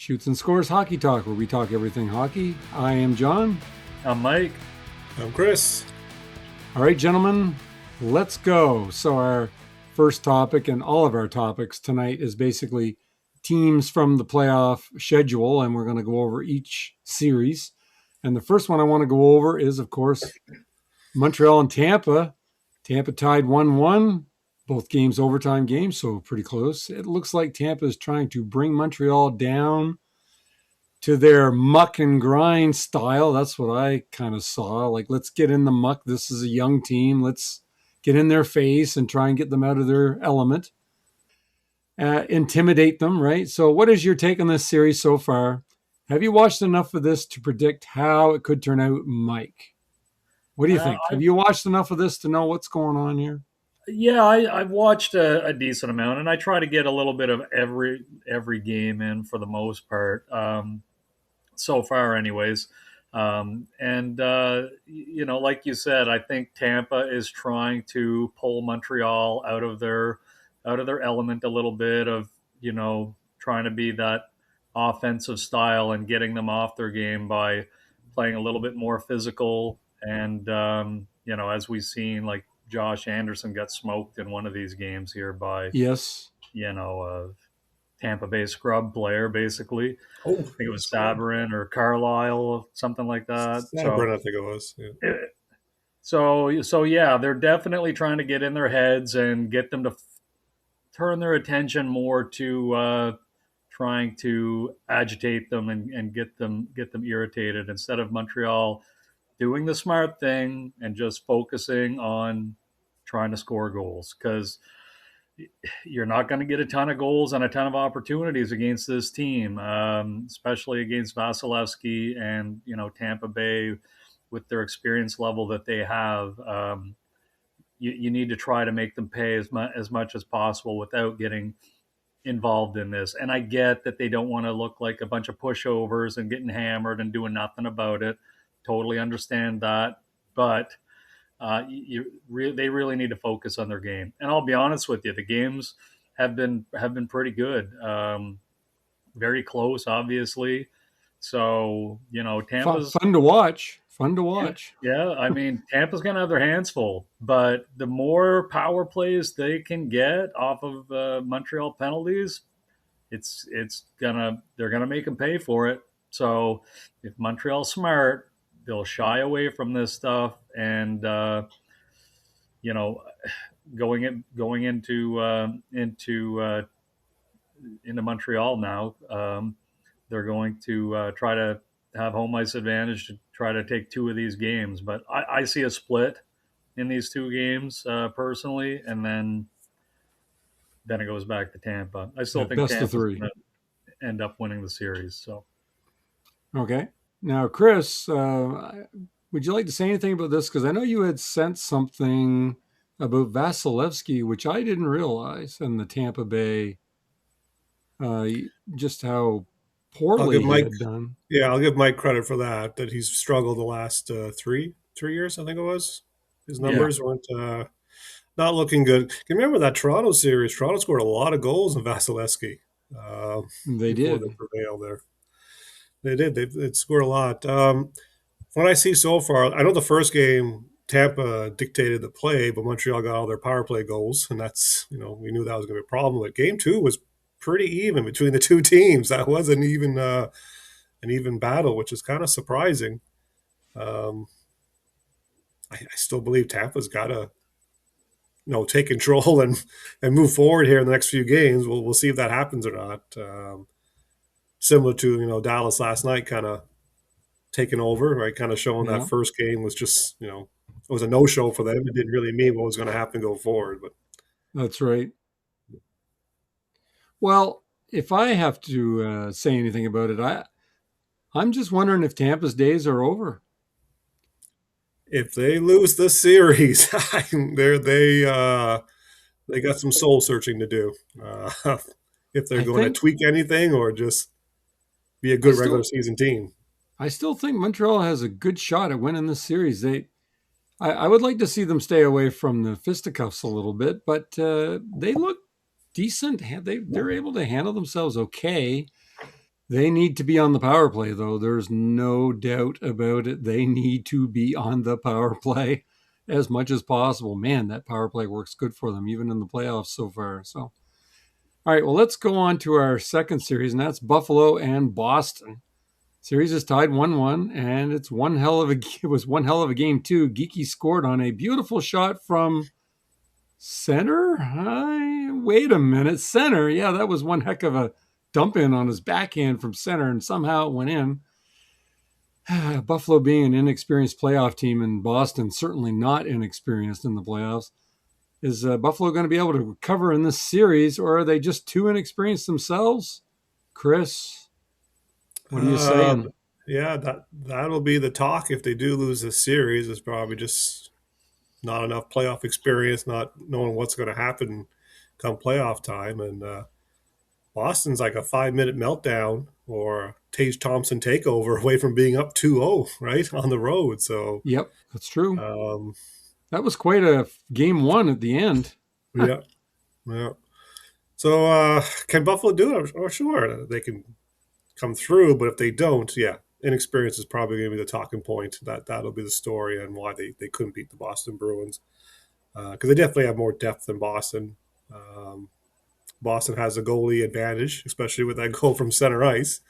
Shoots and Scores Hockey Talk, where we talk everything hockey. I am John. I'm Mike. I'm Chris. All right, gentlemen, let's go. So our first topic and all of our topics tonight is basically teams from the playoff schedule, and we're going to go over each series. And the first one I want to go over is, of course, Montreal and Tampa. Tampa tied 1-1, both games overtime games, so pretty close. It looks like Tampa is trying to bring Montreal down to their muck and grind style. That's what I kind of saw. Like, let's get in the muck. This is a young team. Let's get in their face and try and get them out of their element. Intimidate them, right? So what is your take on this series so far? Have you watched enough of this to predict how it could turn out, Mike? What do you think? Have you watched enough of this to know what's going on here? Yeah, I've watched a decent amount, and I try to get a little bit of every game in for the most part, so far, anyways. Like you said, I think Tampa is trying to pull Montreal out of their element a little bit of trying to be that offensive style and getting them off their game by playing a little bit more physical. And, as we've seen, like Josh Anderson got smoked in one of these games here by, yes, Tampa Bay scrub player, basically. Oh, I think it was Sabrin or Carlisle, something like that. Sabrin, I think it was. Yeah. So yeah, they're definitely trying to get in their heads and get them to turn their attention more to trying to agitate them and get them irritated instead of Montreal doing the smart thing and just focusing on trying to score goals, because you're not going to get a ton of goals and a ton of opportunities against this team, especially against Vasilevsky and Tampa Bay with their experience level that they have. You need to try to make them pay as much as possible without getting involved in this. And I get that they don't want to look like a bunch of pushovers and getting hammered and doing nothing about it. Totally understand that, but they really need to focus on their game. And I'll be honest with you, the games have been pretty good, very close, obviously. So Tampa's fun to watch. Fun to watch. Yeah, I mean, Tampa's going to have their hands full, but the more power plays they can get off of Montreal penalties, they're gonna make them pay for it. So if Montreal's smart, they'll shy away from this stuff, and going into Montreal now, they're going to try to have home ice advantage to try to take two of these games. But I see a split in these two games personally, and then it goes back to Tampa. I still think Tampa's going to end up winning the series. So, okay. Now, Chris, would you like to say anything about this? Because I know you had sent something about Vasilevsky, which I didn't realize, and the Tampa Bay, just how poorly he had done. Yeah, I'll give Mike credit for that he's struggled the last 3 years, I think it was. His numbers weren't not looking good. Can you remember that Toronto series? Toronto scored a lot of goals in Vasilevsky. They did. They prevailed there. They did. They scored a lot. What I see so far, I know the first game, Tampa dictated the play, but Montreal got all their power play goals, and that's, we knew that was going to be a problem. But game 2 was pretty even between the two teams. That was an even battle, which is kind of surprising. I still believe Tampa's got to, take control and move forward here in the next few games. We'll see if that happens or not. Similar to Dallas last night, kind of taking over, right? Kind of showing that first game was just it was a no-show for them. It didn't really mean what was going to happen going forward. But that's right. Well, if I have to say anything about it, I'm just wondering if Tampa's days are over. If they lose this series, they got some soul searching to do. If they're going to tweak anything or just be a good regular season team. I still think Montreal has a good shot at winning this series. I would like to see them stay away from the fisticuffs a little bit, but they look decent. They're able to handle themselves okay. They need to be on the power play, though. There's no doubt about it. They need to be on the power play as much as possible. Man, that power play works good for them, even in the playoffs so far. So, all right, well, let's go on to our second series, and that's Buffalo and Boston. Series is tied 1-1, and it was one hell of a game too. Geeky scored on a beautiful shot from center. Wait a minute, center. Yeah, that was one heck of a dump in on his backhand from center, and somehow it went in. Buffalo being an inexperienced playoff team, and Boston certainly not inexperienced in the playoffs. Is Buffalo going to be able to recover in this series, or are they just too inexperienced themselves? Chris, what are you saying? Yeah, that'll be the talk if they do lose this series. Is probably just not enough playoff experience, not knowing what's going to happen come playoff time. And Boston's like a 5-minute meltdown or Tage Thompson takeover away from being up 2-0, right, on the road. So, Yep, that's true. um, That was quite a game one at the end. yeah, yeah. So, can Buffalo do it? Oh, sure, they can come through, but if they don't, yeah, inexperience is probably going to be the talking point. That'll be the story and why they couldn't beat the Boston Bruins because they definitely have more depth than Boston. Um, Boston has a goalie advantage, especially with that goal from center ice,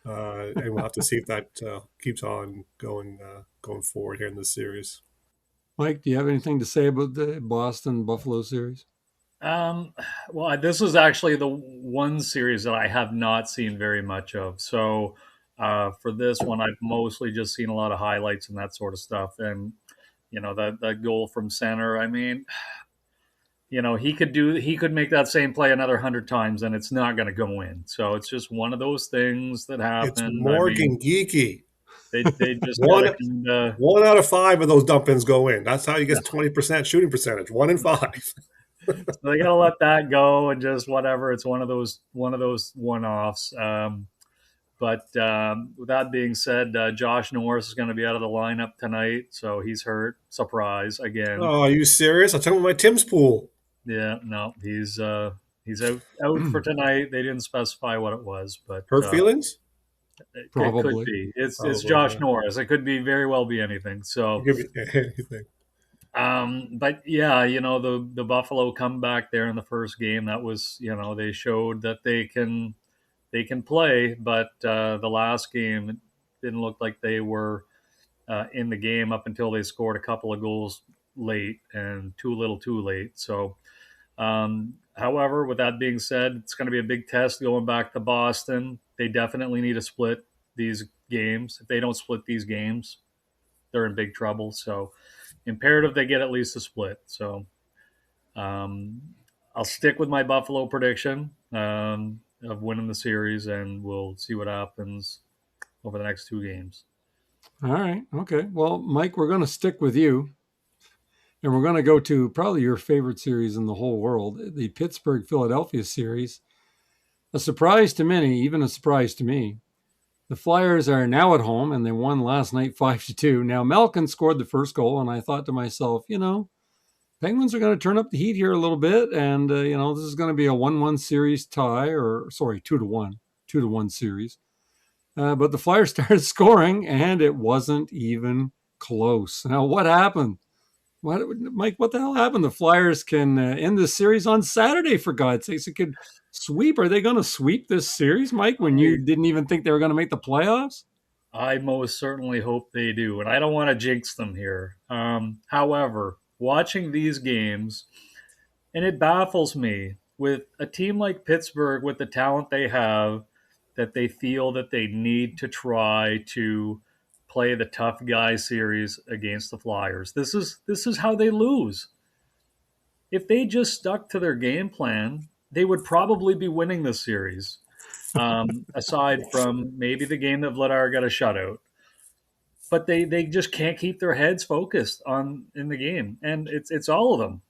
and we'll have to see if that keeps on going forward here in this series. Mike, do you have anything to say about the Boston Buffalo series? Um, well, this is actually the one series that I have not seen very much of. So for this one, I've mostly just seen a lot of highlights and that sort of stuff. And that goal from center. I mean, he could make that same play another 100 times, and it's not going to go in. So it's just one of those things that It's happen. I mean, Morgan Geeky. they just got One to kind of. one out of 5 of those dump ins go in. That's how you get 20% shooting percentage. 1 in 5. So they got to let that go and just whatever. It's one of those one-offs. But with that being said, Josh Norris is going to be out of the lineup tonight, so he's hurt. Surprise again. Oh, are you serious? I took him in my Tim's pool. Yeah, no, he's out for tonight. They didn't specify what it was, but Hurt feelings? it could Probably. be. It's Probably. Josh Yeah. Norris. It could be very well be anything. So, It could be anything. but yeah, the Buffalo comeback there in the first game. That was they showed that they can play, but the last game it didn't look like they were in the game up until they scored a couple of goals late and too little too late. So, however, with that being said, it's going to be a big test going back to Boston. They definitely need to split these games. If they don't split these games, they're in big trouble. So, imperative they get at least a split. So, um, I'll stick with my Buffalo prediction of winning the series, and we'll see what happens over the next 2 games. All right. Okay. Well, Mike, we're going to stick with you. And we're going to go to probably your favorite series in the whole world, the Pittsburgh-Philadelphia series. A surprise to many, even a surprise to me. The Flyers are now at home, and they won last night 5-2. Now, Malkin scored the first goal, and I thought to myself, Penguins are going to turn up the heat here a little bit, and, this is going to be a 1-1 series tie, 2-1, 2-1 series. But the Flyers started scoring, and it wasn't even close. Now, what happened? Mike, what the hell happened? The Flyers can end this series on Saturday, for God's sakes. It could sweep. Are they going to sweep this series, Mike, when you didn't even think they were going to make the playoffs? I most certainly hope they do, and I don't want to jinx them here. However, watching these games, and it baffles me with a team like Pittsburgh, with the talent they have, that they feel that they need to try to play the tough guy series against the Flyers. This is how they lose. If they just stuck to their game plan, they would probably be winning this series. Aside from maybe the game that Vladar got a shutout, but they just can't keep their heads focused on in the game, and it's all of them.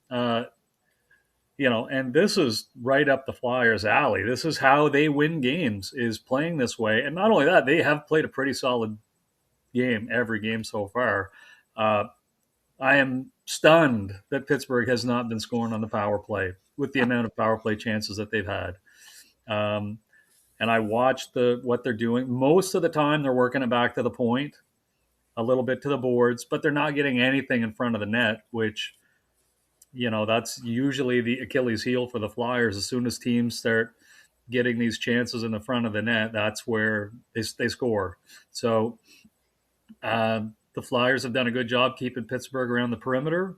And this is right up the Flyers' alley. This is how they win games, is playing this way. And not only that, they have played a pretty solid game every game so far. I am stunned that Pittsburgh has not been scoring on the power play with the amount of power play chances that they've had. and I watched what they're doing. Most of the time, they're working it back to the point, a little bit to the boards, but they're not getting anything in front of the net, which, that's usually the Achilles heel for the Flyers. As soon as teams start getting these chances in the front of the net, that's where they score. So the Flyers have done a good job keeping Pittsburgh around the perimeter,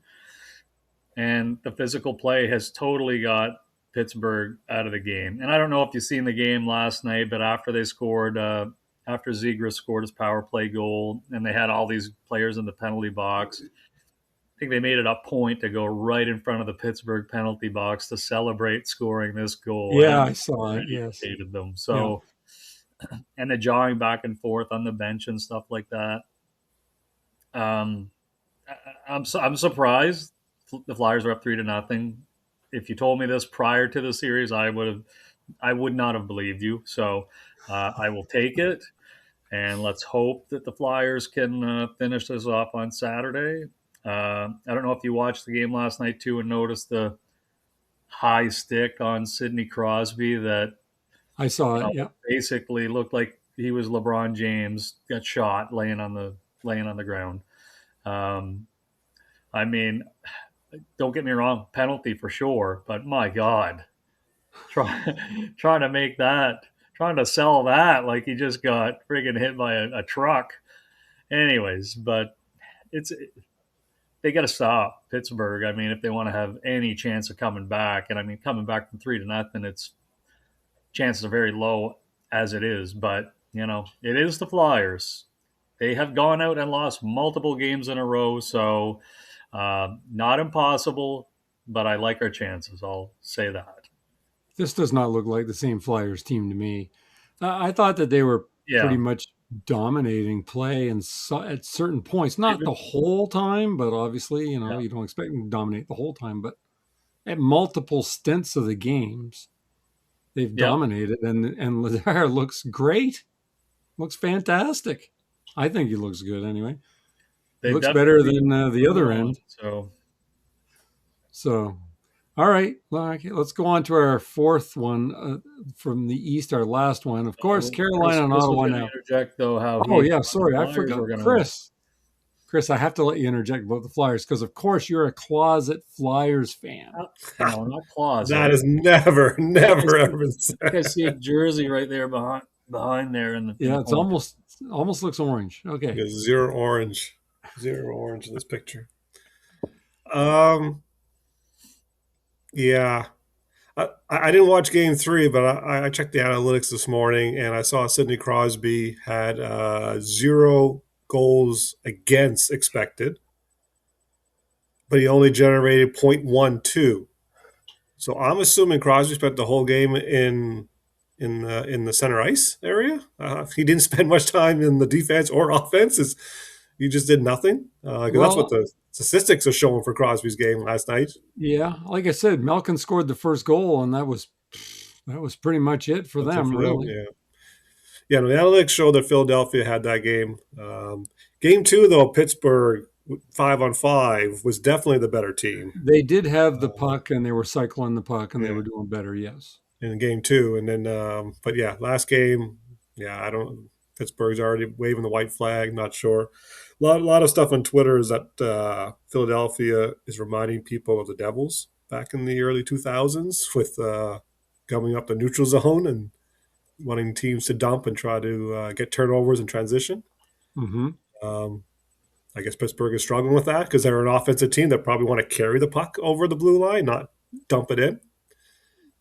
and the physical play has totally got Pittsburgh out of the game. And I don't know if you've seen the game last night, but after they scored, after Zegras scored his power play goal, and they had all these players in the penalty box, I think they made it a point to go right in front of the Pittsburgh penalty box to celebrate scoring this goal. Yeah, I saw it. Yes, hated them. So, and the jawing back and forth on the bench and stuff like that. I'm surprised the Flyers are up 3-0. If you told me this prior to the series, I would not have believed you. So I will take it, and let's hope that the Flyers can finish this off on Saturday. I don't know if you watched the game last night too and noticed the high stick on Sidney Crosby that I saw it. Yeah, basically looked like he was LeBron James, got shot laying on the ground. I mean, don't get me wrong, penalty for sure, but my God, trying to sell that like he just got friggin' hit by a truck. Anyways, but they got to stop Pittsburgh. I mean, if they want to have any chance of coming back, and I mean, coming back from 3-0, its chances are very low as it is. But it is the Flyers. They have gone out and lost multiple games in a row, so not impossible. But I like our chances. I'll say that. This does not look like the same Flyers team to me. I thought that they were pretty much dominating play and at certain points, not the whole time, but obviously, you don't expect them to dominate the whole time, but at multiple stints of the games, they've dominated, and Lazar looks great, looks fantastic. I think he looks good anyway. He looks better than the other end. So, all right, let's go on to our fourth one from the East, our last one. Of course, Carolina and Ottawa now. Interject though, sorry, I forgot. Chris, I have to let you interject about the Flyers because, of course, you're a closet Flyers fan. No, not closet. That is never ever been said. I see a jersey right there behind there, it's almost looks orange. Okay, zero orange in this picture. Yeah. I didn't watch Game 3, but I checked the analytics this morning, and I saw Sidney Crosby had 0 goals against expected, but he only generated 0.12. So I'm assuming Crosby spent the whole game in the center ice area. He didn't spend much time in the defense or offense. He just did nothing. That's what the statistics are showing for Crosby's game last night. Yeah, like I said, Malkin scored the first goal, and that was pretty much it for them, really. Yeah, the analytics show that Philadelphia had that game. Game 2, though, Pittsburgh 5-on-5 was definitely the better team. They did have the puck, and they were cycling the puck, and they were doing better. Yes, in Game 2, and then but last game, Pittsburgh's already waving the white flag. Not sure. A lot of stuff on Twitter is that Philadelphia is reminding people of the Devils back in the early 2000s with coming up the neutral zone and wanting teams to dump and try to get turnovers in transition. Mm-hmm. I guess Pittsburgh is struggling with that because they're an offensive team that probably want to carry the puck over the blue line, not dump it in.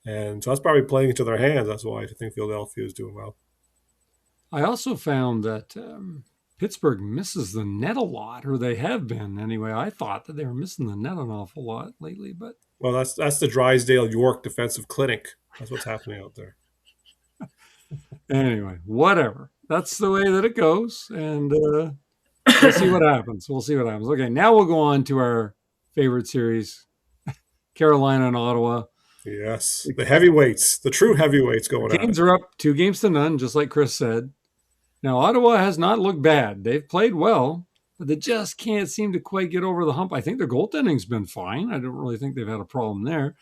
And so that's probably playing into their hands. That's why I think Philadelphia is doing well. I also found that Pittsburgh misses the net a lot, or they have been anyway. I thought that they were missing the net an awful lot lately, but that's the Drysdale York defensive clinic. That's what's happening out there. Anyway, whatever. That's the way that it goes, and we'll see what happens. Okay, now we'll go on to our favorite series, Carolina and Ottawa. Yes, the heavyweights, the true heavyweights going on. Games are up 2-0, just like Chris said. Now, Ottawa has not looked bad. They've played well, but they just can't seem to quite get over the hump. I think their goaltending's been fine. I don't really think they've had a problem there.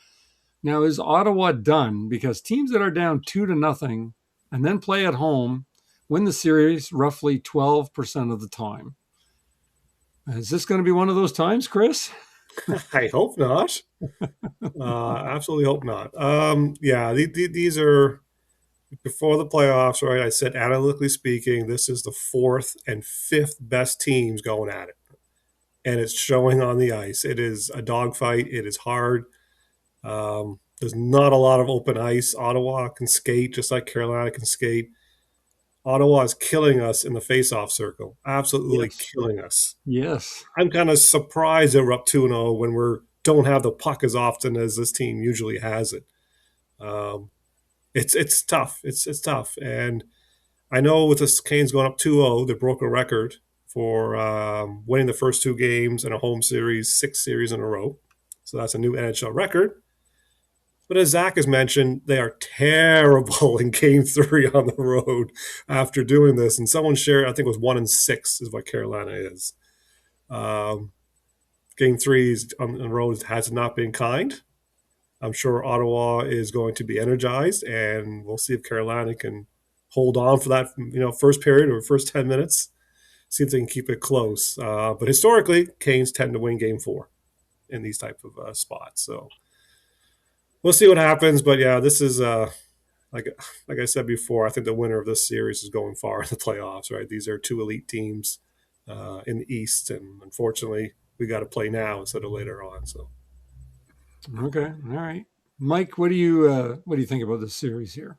Now, is Ottawa done? Because teams that are down 2-0 and then play at home, win the series roughly 12% of the time. Is this going to be one of those times, Chris? I hope not. Absolutely hope not. Yeah, these are before the playoffs, right? I said, analytically speaking, this is the fourth and fifth best teams going at it. And it's showing on the ice. It is a dogfight. It is hard. There's not a lot of open ice. Ottawa can skate just like Carolina can skate. Ottawa is killing us in the face-off circle. Absolutely Yes. killing us. Yes. I'm kind of surprised that we're up 2-0 when we don't have the puck as often as this team usually has it. It's tough. It's tough. And I know with the Canes going up 2-0, they broke a record for winning the first two games in a home series, 6 series in a row. So that's a new NHL record. But as Zach has mentioned, they are terrible in Game 3 on the road after doing this. And someone shared, I think it was 1-6 is what Carolina is. Game 3 on the road has not been kind. I'm sure Ottawa is going to be energized, and we'll see if Carolina can hold on for that, first period or first 10 minutes. See if they can keep it close. But historically, Canes tend to win Game 4 in these type of spots. So we'll see what happens. But yeah, this is like I said before. I think the winner of this series is going far in the playoffs. Right? These are two elite teams in the East, and unfortunately, we got to play now instead of later on. So. Okay. All right. Mike, what do you think about this series here?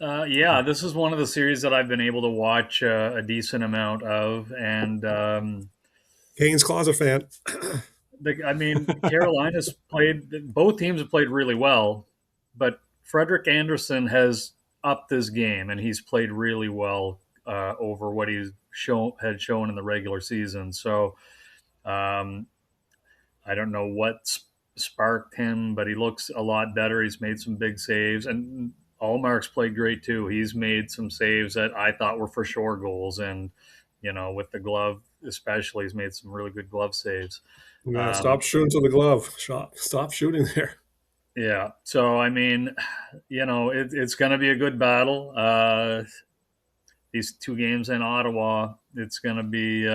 Yeah, this is one of the series that I've been able to watch a decent amount of, and Canes Closet fan. Carolina's played. Both teams have played really well, but Frederik Andersen has upped his game, and he's played really well over what had shown in the regular season. So I don't know what sparked him, but he looks a lot better. He's made some big saves, and Allmark's played great too. He's made some saves that I thought were for sure goals, and with the glove especially, he's made some really good glove saves. Yeah, stop shooting to the glove. Stop shooting there. Yeah. So, it's going to be a good battle. These two games in Ottawa, it's going to be.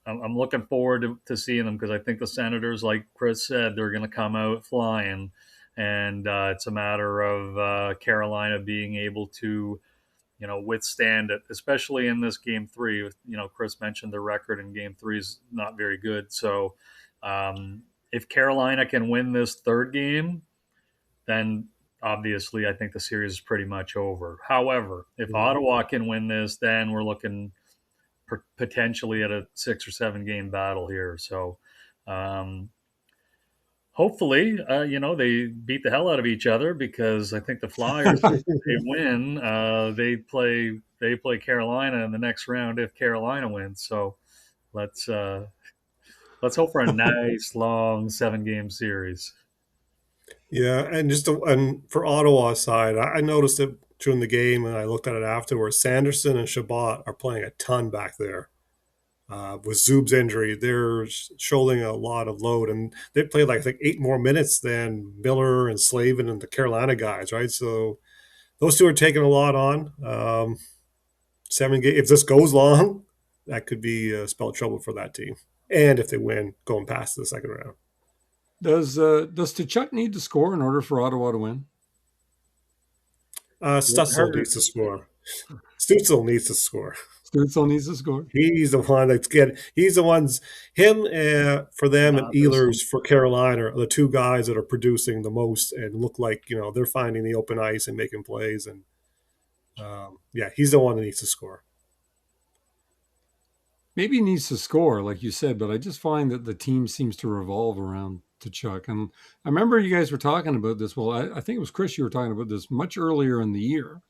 I'm looking forward to seeing them because I think the Senators, like Chris said, they're going to come out flying, and it's a matter of Carolina being able to, withstand it, especially in this Game 3. Chris mentioned the record in Game 3 is not very good, so. If Carolina can win this third game, then obviously I think the series is pretty much over. However, if Ottawa can win this, then we're looking potentially at a 6 or 7 game battle here. So hopefully, they beat the hell out of each other because I think the Flyers, if they win, they play Carolina in the next round if Carolina wins. So let's hope for a nice long 7-game series. Yeah, and for Ottawa's side, I noticed it during the game, and I looked at it afterwards. Sanderson and Shabbat are playing a ton back there. With Zub's injury, they're shouldering a lot of load, and they played I think 8 more minutes than Miller and Slavin and the Carolina guys, right? So those two are taking a lot on. 7 games. If this goes long, that could be spell trouble for that team. And if they win, going past the second round. Does Tkachuk need to score in order for Ottawa to win? Stutzel needs to score. Stutzel needs to score. Stutzel needs to score. He's the one that's getting. He's the ones. Him for them and Ehlers for Carolina are the two guys that are producing the most and look like they're finding the open ice and making plays. And he's the one that needs to score. Maybe he needs to score, like you said, but I just find that the team seems to revolve around Tkachuk. And I remember you guys were talking about this. Well, I think it was Chris, you were talking about this much earlier in the year.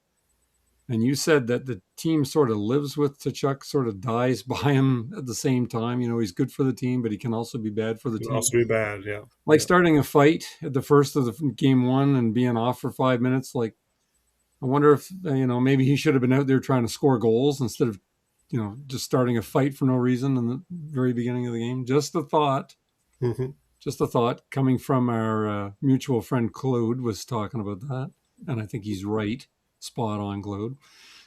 And you said that the team sort of lives with Tkachuk, sort of dies by him at the same time. He's good for the team, but he can also be bad for the team. Also be bad, yeah. Starting a fight at the first of the game 1 and being off for 5 minutes. I wonder if, maybe he should have been out there trying to score goals instead of, just starting a fight for no reason in the very beginning of the game. Just a thought. Mm-hmm. Just a thought coming from our mutual friend Claude was talking about that. and I think he's right, spot on, Claude.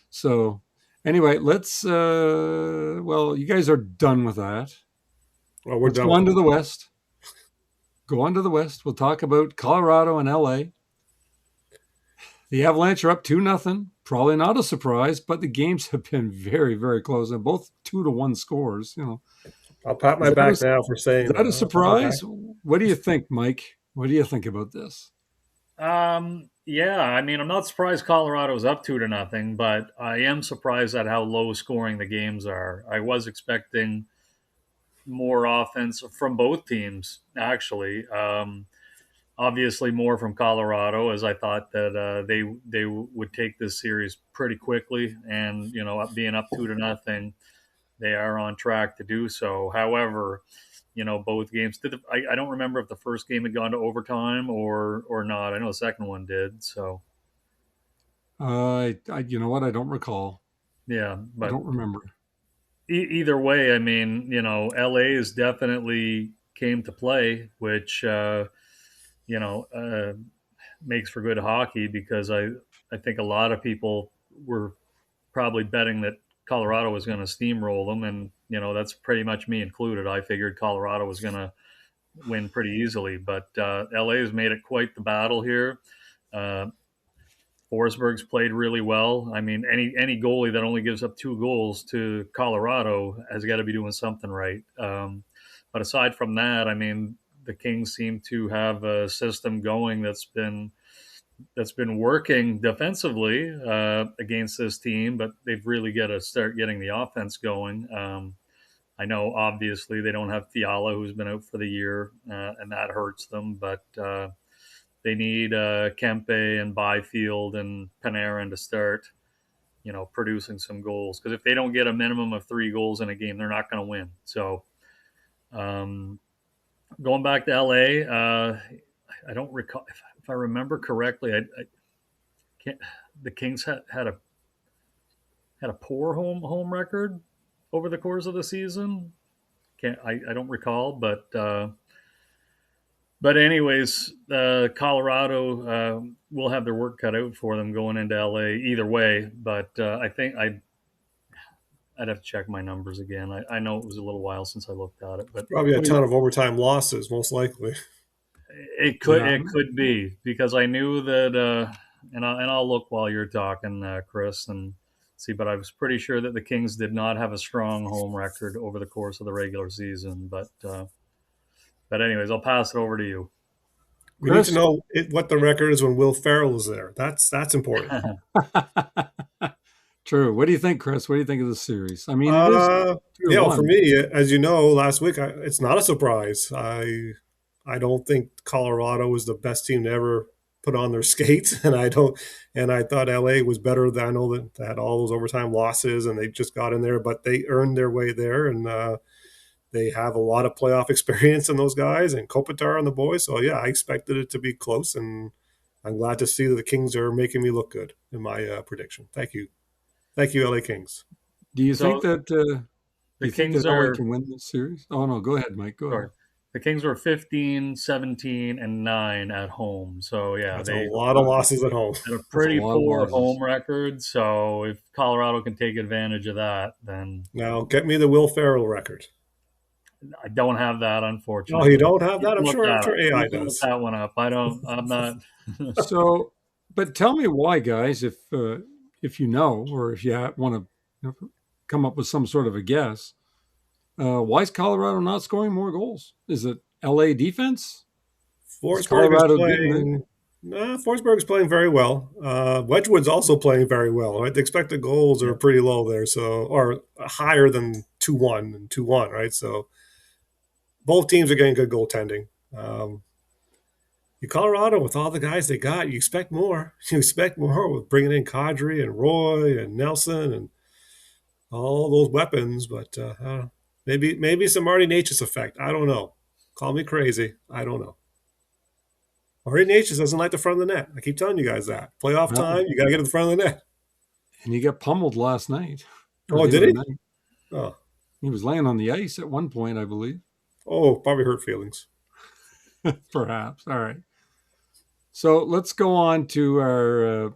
So anyway, let's. Well, you guys are done with that. Well, we're Let's done go with on to it. the West. Go on to the West. We'll talk about Colorado and LA. The Avalanche are up 2-0. Probably not a surprise, but the games have been very, very close, and both 2-1 scores. I'll pat my Is that back now for is saying that that. a I'll pat my back. surprise? What do you think, Mike? What do you think about this? Yeah, I mean, I'm not surprised Colorado's up 2-0, but I am surprised at how low scoring the games are. I was expecting more offense from both teams, actually. Obviously, more from Colorado, as I thought that they would take this series pretty quickly, and being up 2-0, they are on track to do so. However, both games did. I don't remember if the first game had gone to overtime or not. I know the second one did. So You know what? I don't recall. yeah, I but don't remember. either way, I mean, LA is definitely came to play, which you know uh, makes for good hockey because I think a lot of people were probably betting that Colorado was going to steamroll them, and that's pretty much me included. I figured Colorado was going to win pretty easily, but LA has made it quite the battle here. Uh, Forsberg's played really well. I mean, any goalie that only gives up 2 goals to Colorado has got to be doing something right. But aside from that, I mean, the Kings seem to have a system going that's been working defensively against this team, but they've really got to start getting the offense going. I know obviously they don't have Fiala, who's been out for the year, and that hurts them, but they need Kempe and Byfield and Panarin to start, producing some goals. Because if they don't get a minimum of 3 goals in a game, they're not going to win. So, um, going back to LA, I don't recall if I remember correctly. I can't. The Kings had a poor home record over the course of the season. I don't recall, but anyways, Colorado will have their work cut out for them going into LA either way. But I think I'd have to check my numbers again. I know it was a little while since I looked at it, but Probably a What do ton of overtime losses, most likely. it could Yeah, it could be because I knew that, and I'll look while you're talking, Chris, and see. But I was pretty sure that the Kings did not have a strong home record over the course of the regular season. But anyways, I'll pass it over to you. We need to Chris. know what the record is when Will Ferrell is there. That's important. True. What do you think, Chris? What do you think of the series? I mean, it is two to Yeah, well, for one. me, as you know, last week it's not a surprise. I don't think Colorado was the best team to ever put on their skates, and I thought LA was better. Than I know that they had all those overtime losses, and they just got in there, but they earned their way there, and they have a lot of playoff experience in those guys, and Kopitar and the boys. So yeah, I expected it to be close, and I'm glad to see that the Kings are making me look good in my prediction. Thank you, LA Kings. Do you think So that do the you think that Kings LA are can win this series? Oh no, go ahead, Mike. Go ahead. sorry. The Kings were 15, 17, and 9 at home. So yeah, That's a they lot of losses at home. had a That's a pretty lot of poor losses. home record. So if Colorado can take advantage of that, then Now, get me the Will Ferrell record. I don't have that, No, you unfortunately. don't have You that. can look I'm that sure up. AI You can look does. that one up. I don't. I'm not. So, but tell me why, guys, if you know, or if you want to come up with some sort of a guess, why is Colorado not scoring more goals? Is it LA defense? Is Forsberg is Colorado getting the? playing. Nah, Forsberg is playing very well. Wedgwood's also playing very well. Right, the expected goals are Yeah. pretty low there, so or higher than 2-1 and 2-1. Right, so both teams are getting good goaltending. Um, Colorado, with all the guys they got, you expect more. You expect more with bringing in Kadri and Roy and Nelson and all those weapons. But maybe some Marty Natchez effect. I don't know. Call me crazy. I don't know. Marty Natchez doesn't like the front of the net. I keep telling you guys that. Playoff No, time, you got to get to the front of the net. and he got pummeled last night or Oh, the did other he? night. Oh, He was laying on the ice at one point, I believe. oh, probably hurt feelings. Perhaps. All right. So let's go on to our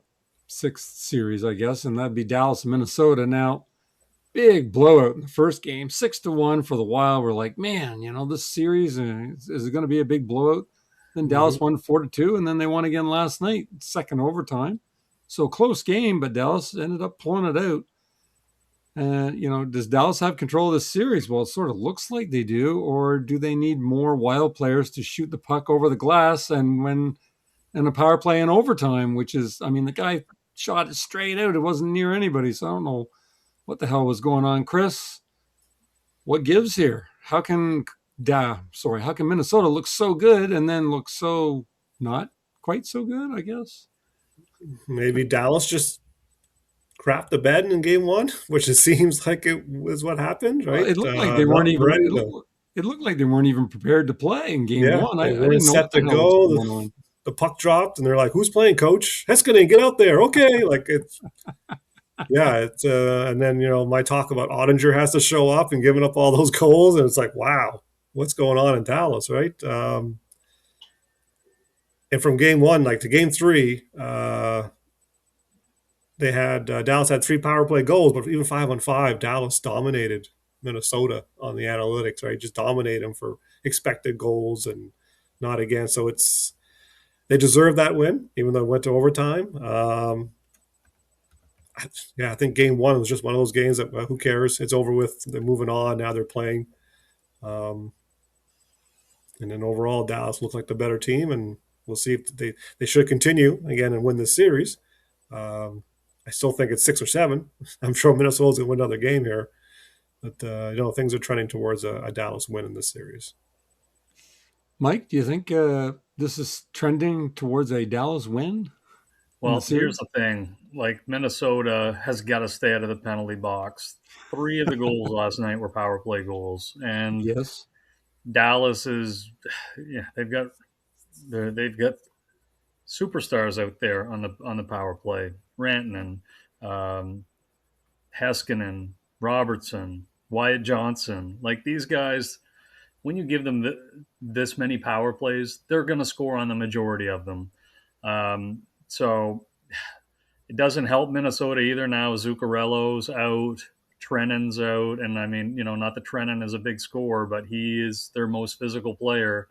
sixth series, I guess, and that'd be Dallas, Minnesota. Now, big blowout in the first game, 6-1 for the Wild. We're like, man, this series is it going to be a big blowout? Then Mm-hmm. Dallas won 4-2, and then they won again last night, second overtime. So close game, but Dallas ended up pulling it out. Does Dallas have control of this series? Well, it sort of looks like they do, or do they need more Wild players to shoot the puck over the glass and when in a power play in overtime, which is, the guy shot it straight out. It wasn't near anybody, so I don't know what the hell was going on. Chris, what gives here? How can Minnesota look so good and then look so not quite so good, I guess? Maybe Dallas just crapped the bed in game one, which it seems like it was what happened, Well, right? it looked like they weren't Not even ready to. it looked like they weren't even prepared to play in game Yeah, one. I they weren't didn't know set what the to hell was go. going on. The puck dropped, and they're like, "Who's playing, coach? Heiskanen, get out there!" Okay, like it's yeah, it's and then my talk about Ottinger has to show up and giving up all those goals, and it's like, wow, what's going on in Dallas, right? And from game one, like to game three, they had Dallas had 3 power play goals, but even 5-on-5, Dallas dominated Minnesota on the analytics, right? Just dominate them for expected goals and not against. So they deserve that win, even though it went to overtime. I think game one was just one of those games that who cares? It's over with. They're moving on now. They're playing, and then overall, Dallas looks like the better team, and we'll see if they should continue again and win this series. I still think it's 6 or 7. I'm sure Minnesota's going to win another game here, but things are trending towards a Dallas win in this series. Mike, do you think this is trending towards a Dallas win? Well, here's the thing. Like, Minnesota has got to stay out of the penalty box. 3 of the goals last night were power play goals, and yes, Dallas is, they've got superstars out there on the power play. Rantanen, Heiskanen, Robertson, Wyatt Johnson. Like, these guys, when you give them this many power plays, they're going to score on the majority of them. So it doesn't help Minnesota either. Now Zuccarello's out, Trennan's out, and not that Trennan is a big scorer, but he is their most physical player.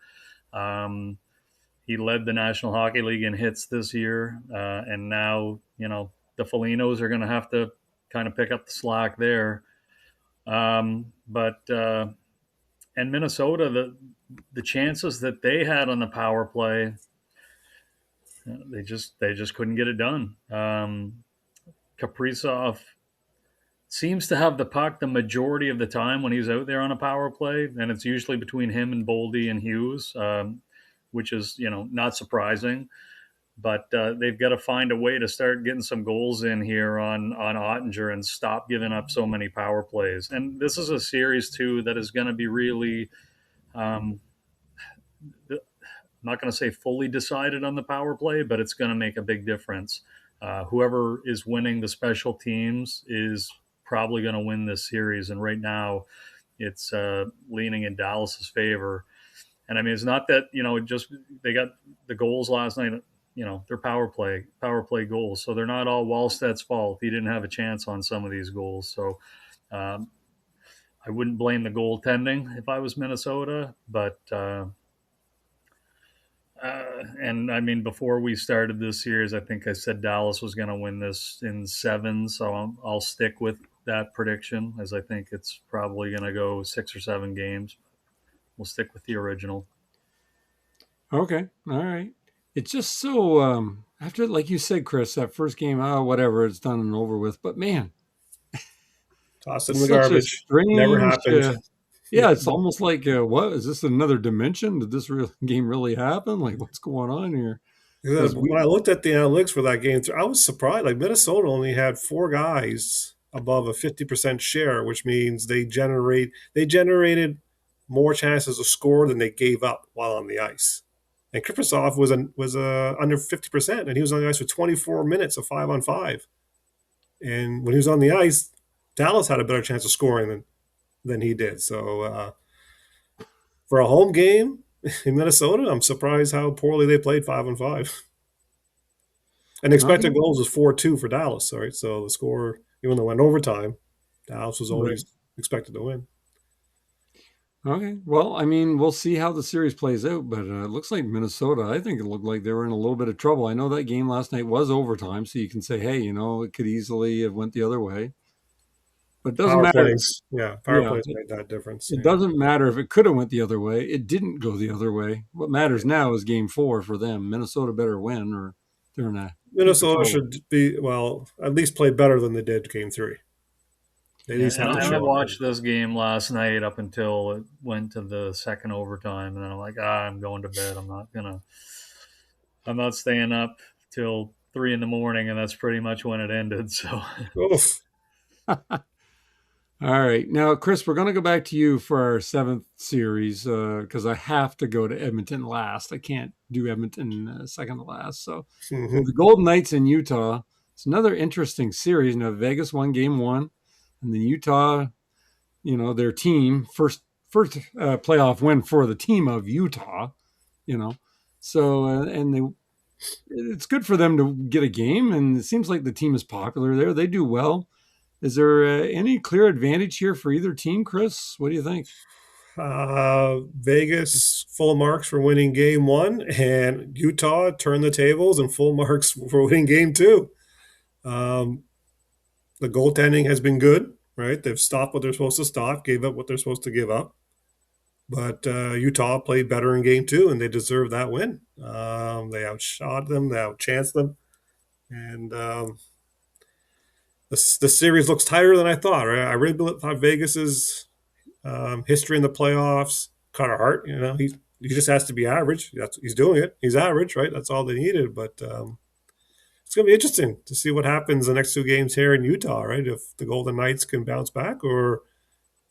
He led the National Hockey League in hits this year, and now the Folignos are going to have to kind of pick up the slack there. And Minnesota, the chances that they had on the power play, they just couldn't get it done. Kaprizov seems to have the puck the majority of the time when he's out there on a power play, and it's usually between him and Boldy and Hughes, which is not surprising. But they've got to find a way to start getting some goals in here on Ottinger and stop giving up so many power plays. And this is a series too that is going to be really. I'm not going to say fully decided on the power play, but it's going to make a big difference. Whoever is winning the special teams is probably going to win this series. And right now, it's leaning in Dallas's favor. And it's not that just they got the goals last night. They're power play goals, so they're not all Wallstedt's fault. He didn't have a chance on some of these goals. So I wouldn't blame the goaltending if I was Minnesota, but. And before we started this series, I think I said Dallas was going to win this in 7. So I'll stick with that prediction, as I think it's probably going to go 6 or 7 games. We'll stick with the original. Okay. All right. It's just so, after, like you said, Chris, that first game, whatever, it's done and over with. But man, toss it in the garbage. Never happened. Yeah, it's almost like, what is this, another dimension? Did this game really happen? Like, what's going on here? When I looked at the analytics for that game, I was surprised. Like, Minnesota only had 4 guys above a 50% share, which means they generated more chances to score than they gave up while on the ice. And Kaprizov was under 50%, and he was on the ice for 24 minutes of 5-on-5. And when he was on the ice, Dallas had a better chance of scoring than he did. So for a home game in Minnesota, I'm surprised how poorly they played 5-on-5. And Okay. expected goals was 4-2 for Dallas. All right, so the score, even though it went overtime, Dallas was Right. always expected to win. Okay. Well, I mean, we'll see how the series plays out, but it looks like Minnesota, I think it looked like they were in a little bit of trouble. I know that game last night was overtime, so you can say, hey, it could easily have went the other way. But it doesn't Power matter. plays, yeah, power Yeah, plays made that difference. it Yeah, doesn't matter if it could have went the other way. It didn't go the other way. What matters now is game 4 for them. Minnesota better win or they're in a heap of Minnesota trouble. should be well at least play better than they did Game 3. They at Yeah, least and have to I show up. watched this game last night up until it went to the second overtime, and then I'm like, I'm going to bed. I'm not staying up till 3 in the morning, and that's pretty much when it ended. So, Oof. All right. Now, Chris, we're going to go back to you for our 7th series because I have to go to Edmonton last. I can't do Edmonton second to last. So we have Mhm. the Golden Knights in Utah. It's another interesting series. Vegas won game 1, and then Utah, their team, first playoff win for the team of Utah, you know. So, it's good for them to get a game, and it seems like the team is popular there. They do well. Is there any clear advantage here for either team, Chris? What do you think? Vegas full marks for winning Game 1, and Utah turned the tables and full marks for winning Game 2. Um, the goaltending has been good, right? They've stopped what they're supposed to stop, gave up what they're supposed to give up. But Utah played better in Game 2, and they deserve that win. They outshot them, they outchanced them, and the series looks tighter than I thought. Right? I really thought Vegas's history in the playoffs. Carter Hart, he just has to be average. He's doing it. He's average, right? That's all they needed. But it's going to be interesting to see what happens the next 2 games here in Utah, right? If the Golden Knights can bounce back, or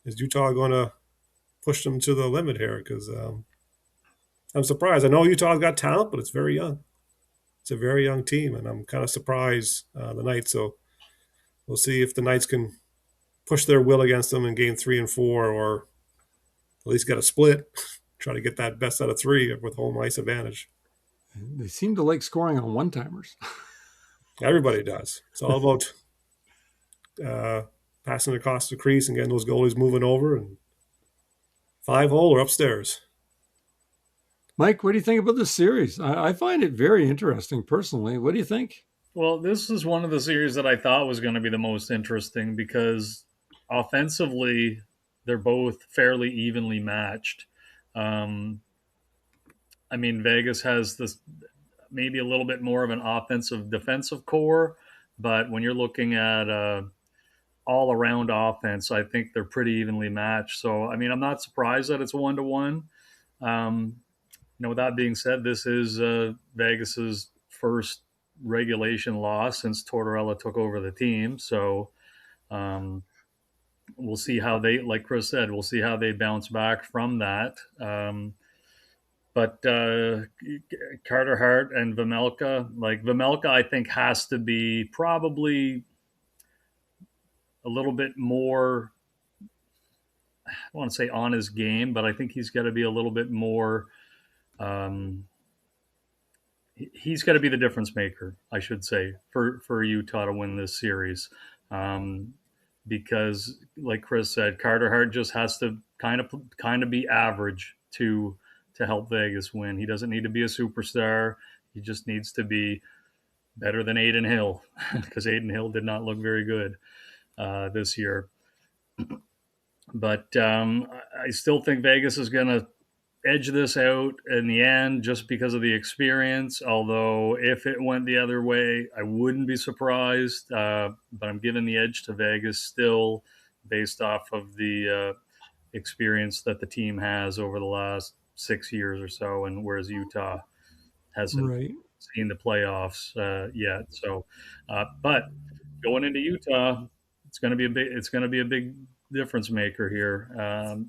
is Utah going to push them to the limit here? Because I'm surprised. I know Utah's got talent, but it's very young. It's a very young team, and I'm kind of surprised the Knights. So we'll see if the Knights can push their will against them in Game 3 and 4, or at least get a split. Try to get that best out of 3 with home ice advantage. They seem to like scoring on one timers. Everybody does. It's all about uh, passing across the crease and getting those goalies moving over, and 5-hole or upstairs. Mike, what do you think about this series? I find it very interesting personally. What do you think? well, this is one of the series that I thought was going to be the most interesting because offensively, they're both fairly evenly matched. Um, I mean, Vegas has this maybe a little bit more of an offensive defensive core, but when you're looking at all around offense, I think they're pretty evenly matched. So, I mean, I'm not surprised that it's 1-1. Um, with that being said, this is Vegas's first regulation loss since Tortorella took over the team. So, um, we'll see how they, like Chris said, we'll see how they bounce back from that. But Carter Hart and Vamelka, I think has to be probably a little bit more. I want to say on his game, but I think he's got to be a little bit more. Um, he's got to be the difference maker, I should say, for Utah to win this series, because, like Chris said, Carter Hart just has to kind of be average to help Vegas win. He doesn't need to be a superstar. He just needs to be better than Aiden Hill because Aiden Hill did not look very good this year. But I still think Vegas is going to edge this out in the end just because of the experience. Although, if it went the other way, I wouldn't be surprised. But I'm giving the edge to Vegas still based off of the experience that the team has over the last 6 years or so, and whereas Utah hasn't Right. seen the playoffs yet. So, but going into Utah, it's going to be a big difference maker here.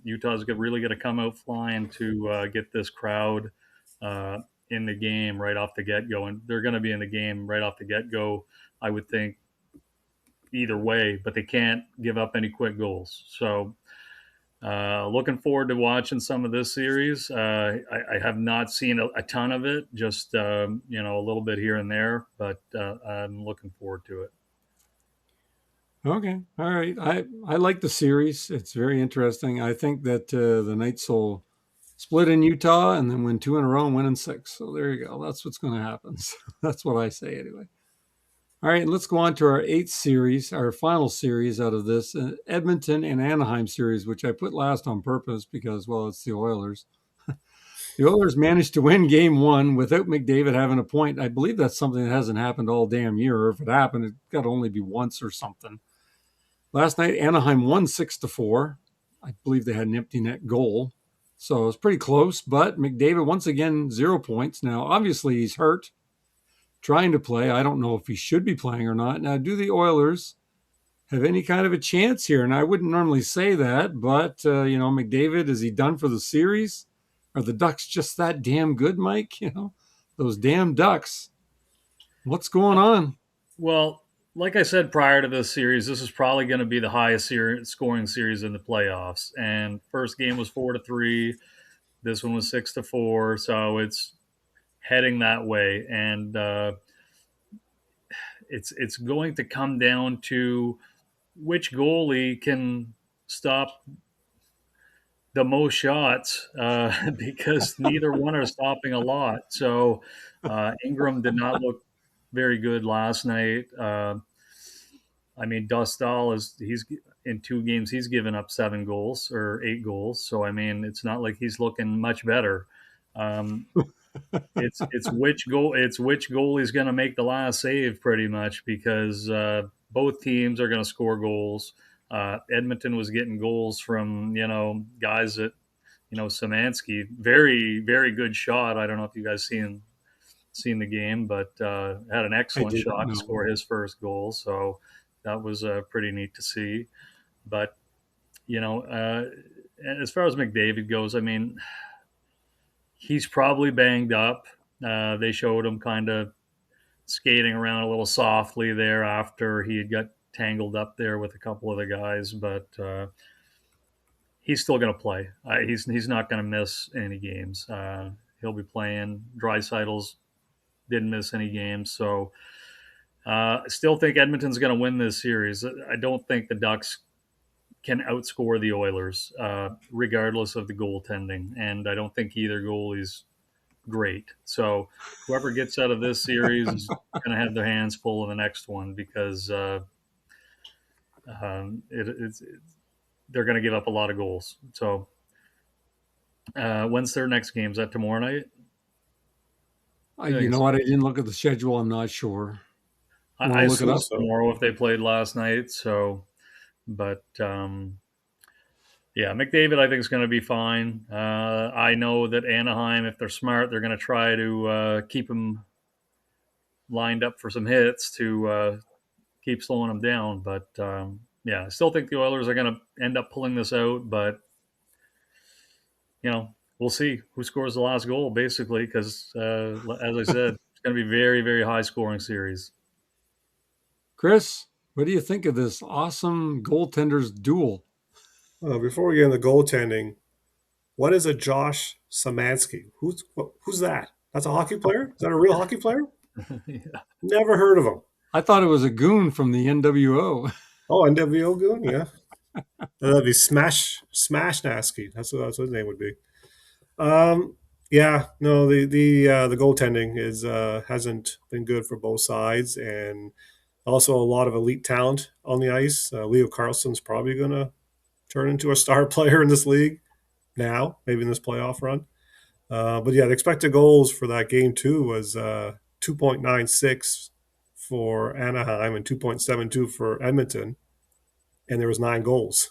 Utah's really going to come out flying to get this crowd in the game right off the get go, and they're going to be in the game right off the get go. I would think either way, but they can't give up any quick goals. So Looking forward to watching some of this series. I have not seen a ton of it, just a little bit here and there, but I'm looking forward to it. Okay. All right. I like the series. It's very interesting. I think that the Knights will split in Utah and then win 2 in a row and win in 6. So there you go. That's what's going to happen. So that's what I say anyway. All right. Let's go on to our 8th series, our final series out of this Edmonton and Anaheim series, which I put last on purpose because, well, it's the Oilers. The Oilers managed to win game 1 without McDavid having a point. I believe that's something that hasn't happened all damn year. Or if it happened, it got to only be once or something. Last night, Anaheim won 6-4. I believe they had an empty net goal. So it was pretty close, but McDavid, once again, 0 points. Now, obviously, he's hurt, trying to play. I don't know if he should be playing or not. Now, do the Oilers have any kind of a chance here? And I wouldn't normally say that, but, McDavid, is he done for the series? Are the Ducks just that damn good, Mike? Those damn Ducks. What's going on? Well, like I said prior to this series, this is probably going to be the highest scoring series in the playoffs. And first game was 4-3. This one was 6-4. So it's heading that way. And it's going to come down to which goalie can stop the most shots because neither one are stopping a lot. So Ingram did not look very good last night. Dustal he's in 2 games he's given up 7 goals or 8 goals. So it's not like he's looking much better. It's which goalie's going to make the last save pretty much because both teams are going to score goals. Edmonton was getting goals from guys that Szymanski, very very good shot. I don't know if you guys seen the game, but had an excellent shot to score his first goal. So that was pretty neat to see. But as far as McDavid goes, he's probably banged up. They showed him kind of skating around a little softly there after he had got tangled up there with a couple of the guys, but he's still going to play. He's not going to miss any games. He'll be playing. Draisaitl's didn't miss any games, so I still think Edmonton's going to win this series. I don't think the Ducks can outscore the Oilers, regardless of the goaltending, and I don't think either goalie's great. So whoever gets out of this series is going to have their hands full in the next one because they're going to give up a lot of goals. So when's their next game? Is that tomorrow night? You know what? I didn't look at the schedule. I'm not sure. I look it up tomorrow if they played last night. So, but yeah, McDavid I think is going to be fine. I know that Anaheim, if they're smart, they're going to try to keep him lined up for some hits to keep slowing him down. But yeah, I still think the Oilers are going to end up pulling this out. But we'll see who scores the last goal, basically, because as I said, it's going to be very, very high scoring series. Chris, what do you think of this awesome goaltenders duel? Before we get into goaltending, what is a Josh Szymanski? Who's that? That's a hockey player? Is that a real hockey player? Yeah. Never heard of him. I thought it was a goon from the NWO. Oh, NWO goon, yeah. That'd be Smash Nasky. That's what his name would be. Yeah, no, the goaltending is hasn't been good for both sides, and also a lot of elite talent on the ice. Leo Carlson's probably going to turn into a star player in this league now, maybe in this playoff run. But yeah, the expected goals for that game 2 was 2.96 for Anaheim and 2.72 for Edmonton, and there was 9 goals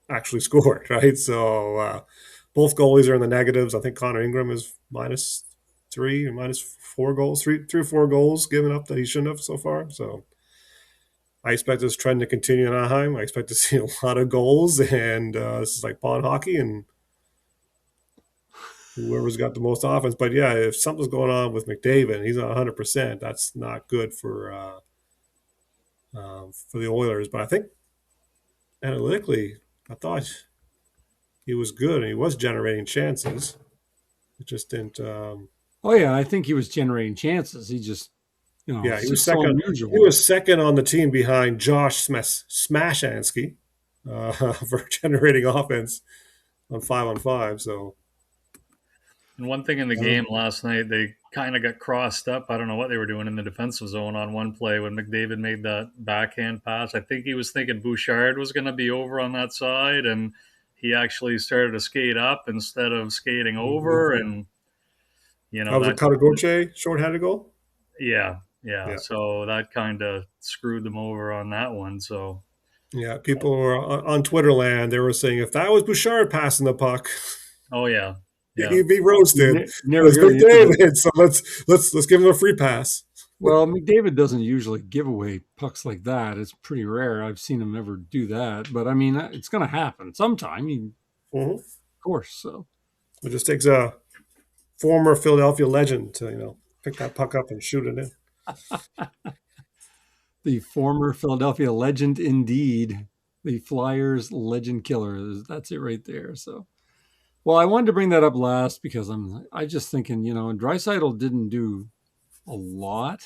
actually scored, right? So both goalies are in the negatives. I think Connor Ingram is -3 or -4 goals, three or 4 goals given up that he shouldn't have so far. So I expect this trend to continue in Anaheim. I expect to see a lot of goals, and this is like pond hockey, and whoever's got the most offense. But yeah, if something's going on with McDavid and he's not 100%, that's not good for the Oilers. But I think analytically, I thought he was good and he was generating chances. It just didn't. Oh yeah, I think he was generating chances. He just, Yeah, he it's was just so second. He unusual. was second on the team behind Josh Smashansky for generating offense on 5-on-5. So And one thing in the game last night, they kind of got crossed up. I don't know what they were doing in the defensive zone on one play when McDavid made that backhand pass. I think he was thinking Bouchard was going to be over on that side, and he actually started to skate up instead of skating over. And, that was a that, Katagoche shorthanded goal. yeah, yeah. Yeah, So that kind of screwed them over on that one. So, yeah. People were on Twitter land. They were saying if that was Bouchard passing the puck, oh, yeah, yeah. he'd be You roasted. But never it's hear the end of it. McDavid, so let's give him a free pass. Well, McDavid doesn't usually give away pucks like that. It's pretty rare. I've seen him ever do that. But I mean, it's going to happen sometime. Mm-hmm. Of course. So It just takes a former Philadelphia legend to pick that puck up and shoot it in. the former Philadelphia legend, indeed, the Flyers legend killer. That's it right there. So, well, I wanted to bring that up last because I just thinking, Draisaitl didn't do a lot.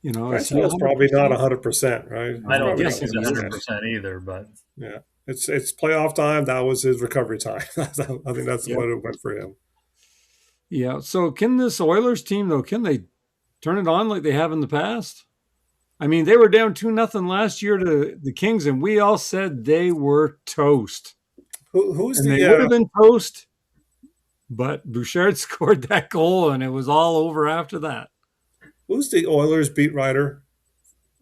Is he Draisaitel's probably not 100%? 100%, right? I He's don't probably think Yes, not he's he is. 100% either, but Yeah, it's playoff time. That was his recovery time. I think that's Yep. what it went for him. Yeah. So can this Oilers team though? Can they turn it on like they have in the past? I mean, they were down 2-0 last year to the Kings, and we all said they were toast, Who's and they would the have been toast. But Bouchard scored that goal, and it was all over after that. who's the Oilers beat writer?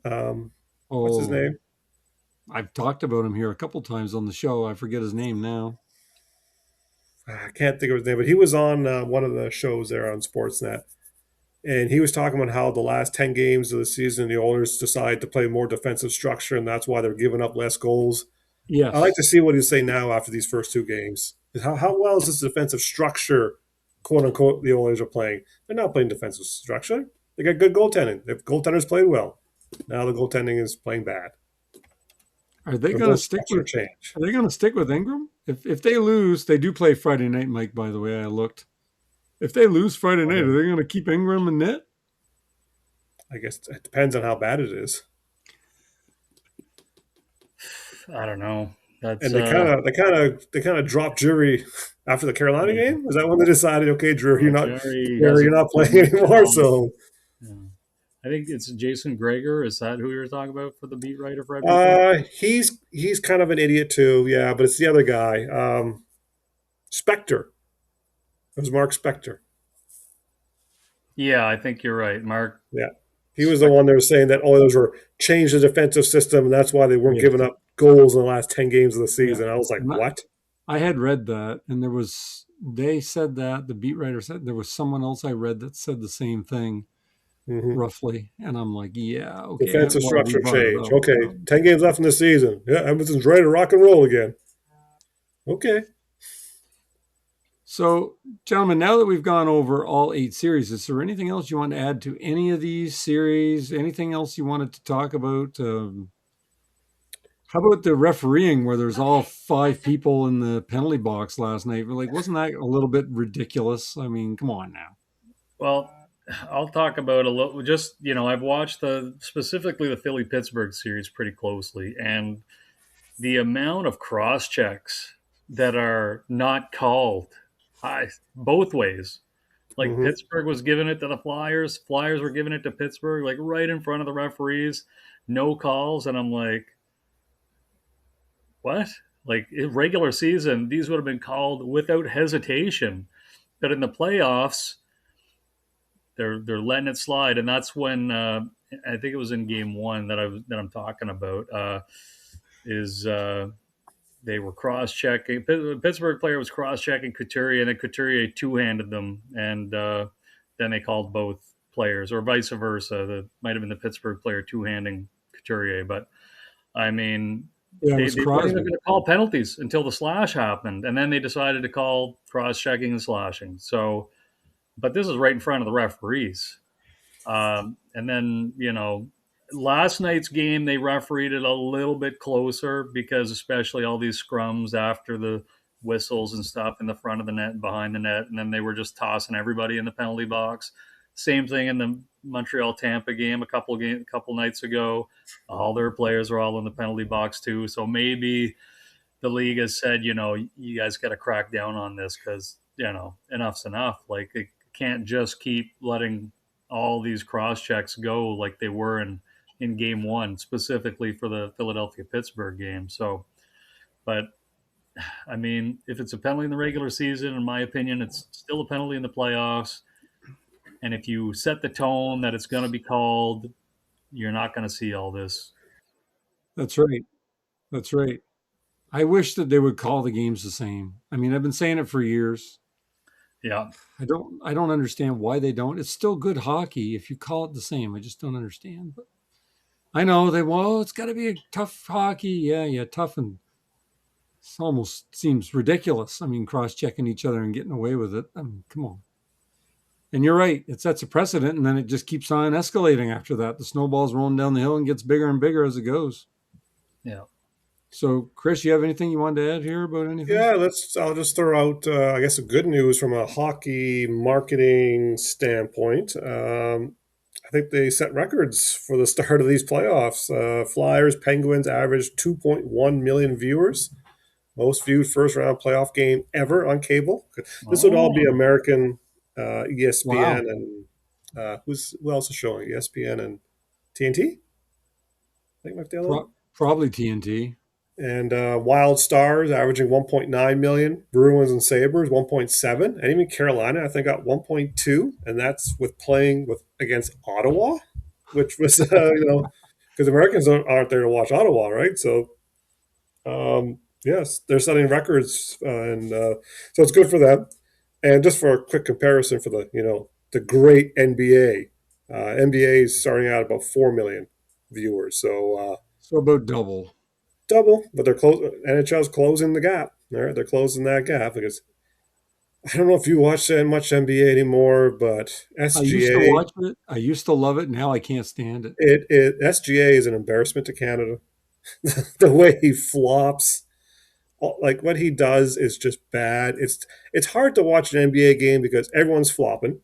What's his Oh, name? I've talked about him here a couple times on the show. I forget his name now. I can't think of his name, but he was on one of the shows there on Sportsnet, and he was talking about how the last 10 games of the season, the Oilers decided to play more defensive structure, and that's why they're giving up less goals. I like Yes. to see what he's saying now after these first two games. How well is this defensive structure, quote unquote, the Oilers are playing? They're not playing defensive structure. They got good goaltending. The goaltenders played well. Now the goaltending is playing bad. Are they There's going no to stick structure with? change. Are they going to stick with Ingram? If they lose, they do play Friday night, Mike. By the way, I looked. If they lose Friday night, are they going to keep Ingram in net? I guess it depends on how bad it is. I don't know. That's And they kind of dropped Drury after the Carolina game. Is that when they decided, okay, Drury, Jerry you're not playing anymore? So Yeah. I think it's Jason Greger. Is that who you were talking about for the beat writer for Edmonton? he's kind of an idiot too. Yeah, but it's the other guy, Spector. It was Mark Spector. Yeah, I think you're right, Mark. Yeah, he was the one that was saying that Oilers were changed the defensive system, and that's why they weren't Yes. giving up goals in the last 10 games of the season. I was like, And what? I had read that, and they said that the beat writer said there was someone else I read that said the same thing Mm-hmm. roughly, and I'm like, yeah, okay. Defensive Well, we structure brought it change. up. Okay, 10 games left in the season. Yeah, Edmonton's ready to rock and roll again. Okay. So, gentlemen, now that we've gone over all 8 series, is there anything else you want to add to any of these series? Anything else you wanted to talk about? How about the refereeing where there's all 5 people in the penalty box last night? Like, wasn't that a little bit ridiculous? I mean, come on now. Well, I'll talk about a little. Just I've watched specifically the Philly Pittsburgh series pretty closely, and the amount of cross checks that are not called, both ways. Like Mm-hmm. Pittsburgh was giving it to the Flyers, Flyers were giving it to Pittsburgh, like right in front of the referees, no calls, and I'm like, what? Like in regular season, these would have been called without hesitation, but in the playoffs, they're letting it slide, and that's when I think it was in Game 1 that I'm talking about. Is They were cross checking. Pittsburgh player was cross checking Couturier, and then Couturier two-handed them, and then they called both players, or vice versa. That might have been the Pittsburgh player two-handing Couturier, but I mean, Yeah, it they was weren't even Crosby. going to call penalties until the slash happened, and then they decided to call cross-checking and slashing. So, but this is right in front of the referees, and then last night's game, they refereed it a little bit closer because, especially all these scrums after the whistles and stuff in the front of the net and behind the net, and then they were just tossing everybody in the penalty box. Same thing in the Montreal Tampa game a couple nights ago. All their players were all in the penalty box too. So maybe the league has said, you guys got to crack down on this because enough's enough. Like it can't just keep letting all these cross checks go like they were in game one, specifically for the Philadelphia Pittsburgh game. So, but I mean, if it's a penalty in the regular season, in my opinion, it's still a penalty in the playoffs. And if you set the tone that it's going to be called, you're not going to see all this. That's right. That's right. I wish that they would call the games the same. I mean, I've been saying it for years. Yeah. I don't understand why they don't. It's still good hockey if you call it the same. I just don't understand. But I know it's got to be a tough hockey. Yeah, tough, and it almost seems ridiculous. I mean, cross-checking each other and getting away with it. I mean, come on. And you're right. It sets a precedent, and then it just keeps on escalating after that. The snowball's rolling down the hill and gets bigger and bigger as it goes. Yeah. So, Chris, you have anything you wanted to add here about anything? Yeah, I'll just throw out, I guess, some good news from a hockey marketing standpoint. I think they set records for the start of these playoffs. Flyers, Penguins averaged 2.1 million viewers, most viewed first round playoff game ever on cable. This would all be American, ESPN, and who else is showing? ESPN and TNT? I think the other one. Probably TNT. And Wild Stars averaging 1.9 million, Bruins and Sabres 1.7, and even Carolina I think got 1.2, and that's with playing against Ottawa, which was because Americans aren't there to watch Ottawa, right? So yes, they're setting records, and so it's good for them. And just for a quick comparison for the great NBA, NBA is starting out about 4 million viewers, so about double, but they're close. NHL's closing the gap. They're closing that gap because I don't know if you watch that much NBA anymore, but SGA. I used to watch it. I used to love it. Now I can't stand it. SGA is an embarrassment to Canada. The way he flops, like what he does, is just bad. It's hard to watch an NBA game because everyone's flopping,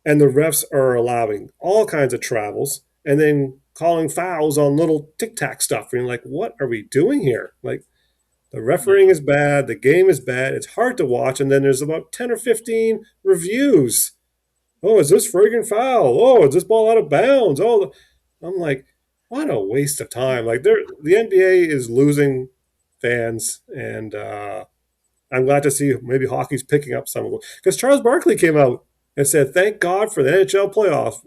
and the refs are allowing all kinds of travels, and then calling fouls on little tic-tac stuff. And you're like, what are we doing here? Like, the refereeing is bad. The game is bad. It's hard to watch. And then there's about 10 or 15 reviews. Oh, is this friggin' foul? Oh, is this ball out of bounds? Oh, I'm like, what a waste of time. Like, the NBA is losing fans. And I'm glad to see maybe hockey's picking up some of them. Because Charles Barkley came out and said, thank God for the NHL playoffs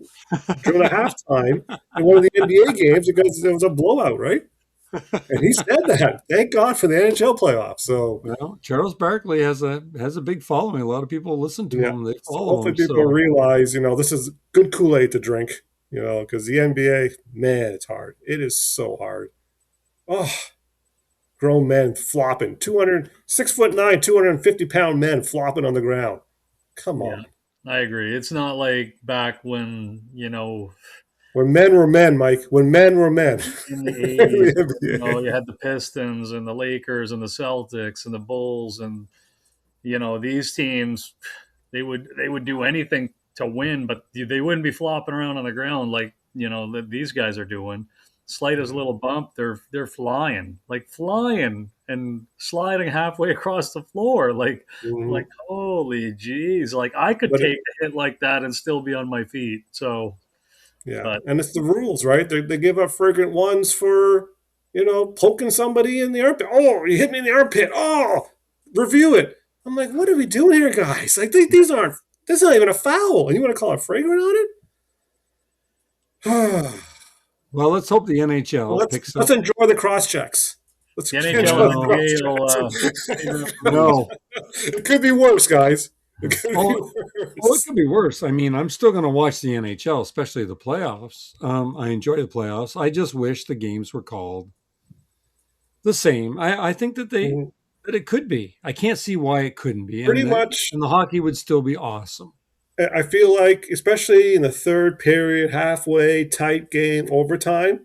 during the halftime in one of the NBA games because it was a blowout, right? And he said that. Thank God for the NHL playoffs. So, Charles Barkley has a big following. A lot of people listen to him. They follow hopefully him. People realize, this is good Kool-Aid to drink, because the NBA, man, it's hard. It is so hard. Oh, grown men flopping. 6'9", 250-pound men flopping on the ground. Come on. I agree. It's not like back when, when men were men, Mike. When men were men. In the 80s, you had the Pistons and the Lakers and the Celtics and the Bulls, and these teams, they would do anything to win, but they wouldn't be flopping around on the ground like these guys are doing. Slightest little bump, they're flying and sliding halfway across the floor, like holy jeez, like I could take a hit like that and still be on my feet. So and it's the rules, right? They give up fragrant ones for poking somebody in the armpit. Oh, you hit me in the armpit. Oh, review it. I'm like, what are we doing here, guys? Like this is not even a foul, and you want to call it fragrant on it? Well, let's hope the NHL picks up. Let's enjoy the cross checks. The NHL no, it could be worse, guys. It could be worse. I mean, I'm still going to watch the NHL, especially the playoffs. I enjoy the playoffs. I just wish the games were called the same. I think that that it could be. I can't see why it couldn't be. Pretty much. And the hockey would still be awesome. I feel like, especially in the third period, halfway, tight game, overtime,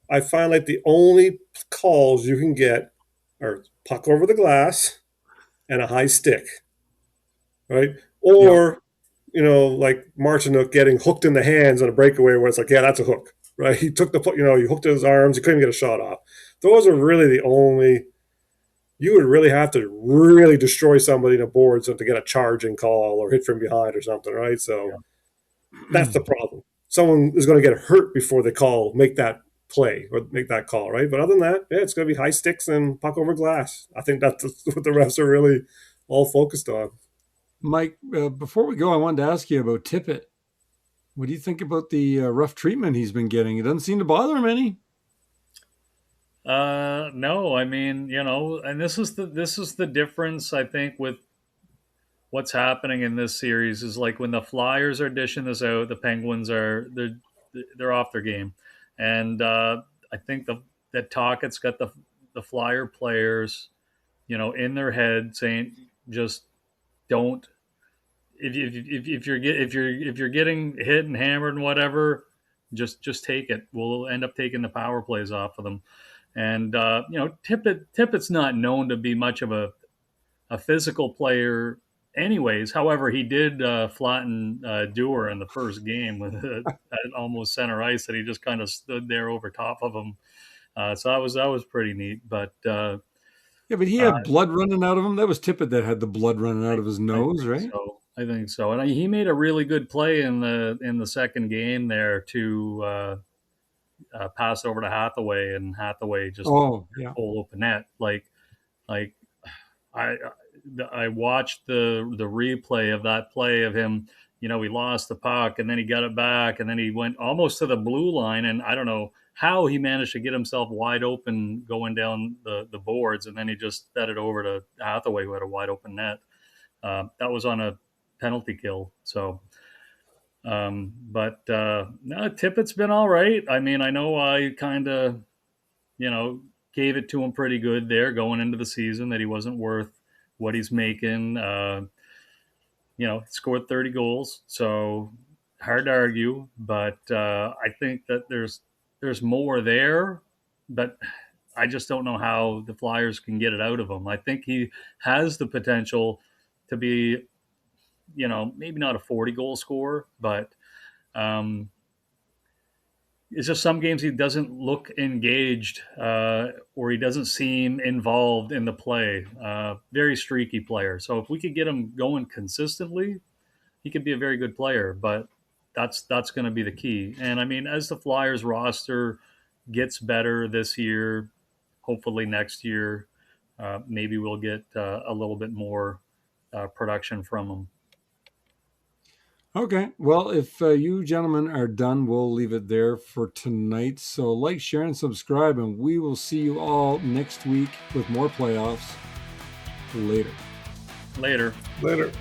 I find like the only calls you can get are puck over the glass and a high stick, right? Yep. Or, like Martinook getting hooked in the hands on a breakaway where it's like, yeah, that's a hook, right? He took the, he hooked his arms, he couldn't get a shot off. Those are really the only, you would really have to really destroy somebody in a board to get a charging call or hit from behind or something, right? So that's the problem. Someone is going to get hurt before they make that play or make that call, right? But other than that, yeah, it's going to be high sticks and puck over glass. I think that's what the refs are really all focused on. Mike, before we go, I wanted to ask you about Tippett. What do you think about the rough treatment he's been getting? It doesn't seem to bother him any. No, I mean, and this is the difference I think with what's happening in this series is like when the Flyers are dishing this out, the Penguins they're off their game, and I think that Talkett's got the Flyer players, in their head saying just don't if you're getting hit and hammered and whatever, just take it. We'll end up taking the power plays off of them, and Tippett's not known to be much of a physical player anyways. However, he did flatten Dewar in the first game with at almost center ice that he just kind of stood there over top of him. So that was pretty neat. But Yeah, but he uh, had blood running out of him. That was Tippett that had the blood running out of his I nose, think right? so. I think so. And he made a really good play in the second game there to pass over to Hathaway, and Hathaway just Oh, yeah. whole open net. Like I I watched the replay of that play of him. He lost the puck and then he got it back and then he went almost to the blue line, and I don't know how he managed to get himself wide open going down the boards, and then he just fed it over to Hathaway who had a wide open net. That was on a penalty kill. So, but no, Tippett's been all right. I mean, I know I kind of you know, gave it to him pretty good there going into the season that he wasn't worth what he's making. Scored 30 goals, so hard to argue. But I think that there's more there, but I just don't know how the Flyers can get it out of him. I think he has the potential to be, maybe not a 40 goal scorer, but um, it's just some games he doesn't look engaged or he doesn't seem involved in the play. Very streaky player. So if we could get him going consistently, he could be a very good player. But that's going to be the key. And I mean, as the Flyers roster gets better this year, hopefully next year, maybe we'll get a little bit more production from him. Okay. Well, if you gentlemen are done, we'll leave it there for tonight. So like, share, and subscribe, and we will see you all next week with more playoffs. Later. Later. Later.